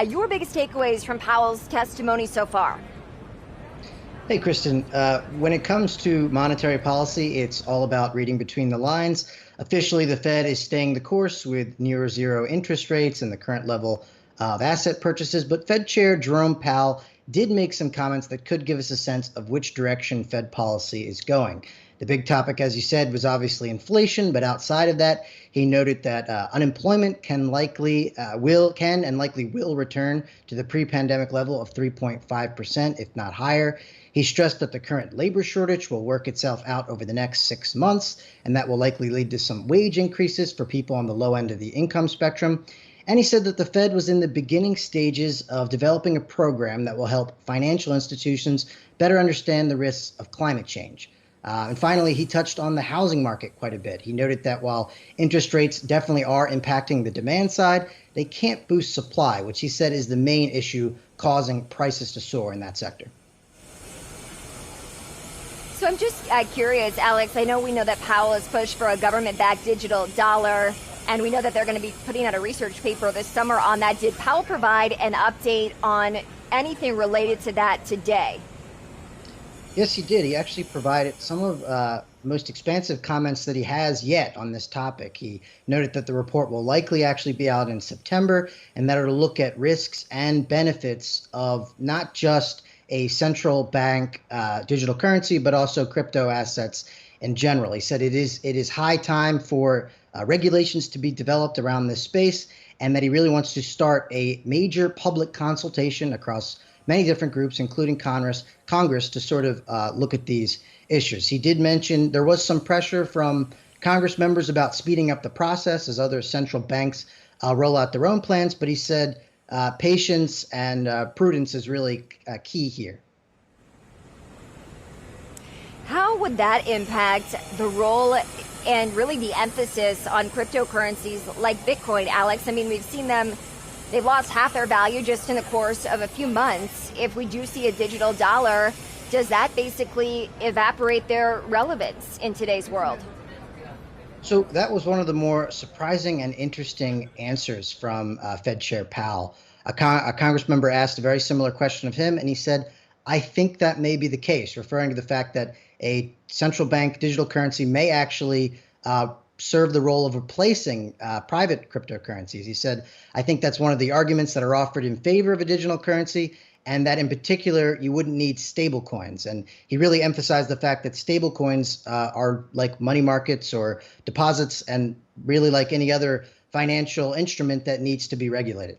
Your biggest takeaways from Powell's testimony so far? Hey, Kristen. When it comes to monetary policy, it's all about reading between the lines. Officially, the Fed is staying the course with near zero interest rates and the current level of asset purchases. But Fed Chair Jerome Powell did make some comments that could give us a sense of which direction Fed policy is going. The big topic, as you said, was obviously inflation, but outside of that, he noted that unemployment can and likely will return to the pre-pandemic level of 3.5%, if not higher. He stressed that the current labor shortage will work itself out over the next 6 months, and that will likely lead to some wage increases for people on the low end of the income spectrum. And he said that the Fed was in the beginning stages of developing a program that will help financial institutions better understand the risks of climate change. And finally, he touched on the housing market quite a bit. He noted that while interest rates definitely are impacting the demand side, they can't boost supply, which he said is the main issue causing prices to soar in that sector. So I'm just curious, Alex, we know that Powell has pushed for a government-backed digital dollar, and we know that they're going to be putting out a research paper this summer on that. Did Powell provide an update on anything related to that today? Yes, he did. He actually provided some of the most expansive comments that he has yet on this topic. He noted that the report will likely actually be out in September, and that it'll look at risks and benefits of not just a central bank digital currency, but also crypto assets in general. He said it is high time for regulations to be developed around this space, and that he really wants to start a major public consultation across many different groups, including Congress, to sort of look at these issues. He did mention there was some pressure from Congress members about speeding up the process as other central banks roll out their own plans, but he said patience and prudence is really key here. How would that impact the role and really the emphasis on cryptocurrencies like Bitcoin, Alex? I mean, we've seen they've lost half their value just in the course of a few months. If we do see a digital dollar, does that basically evaporate their relevance in today's world? So that was one of the more surprising and interesting answers from Fed Chair Powell. A Congress member asked a very similar question of him, and he said, I think that may be the case, referring to the fact that a central bank digital currency may actually serve the role of replacing private cryptocurrencies. He said, I think that's one of the arguments that are offered in favor of a digital currency, and that in particular, you wouldn't need stablecoins. And he really emphasized the fact that stablecoins are like money markets or deposits, and really like any other financial instrument that needs to be regulated.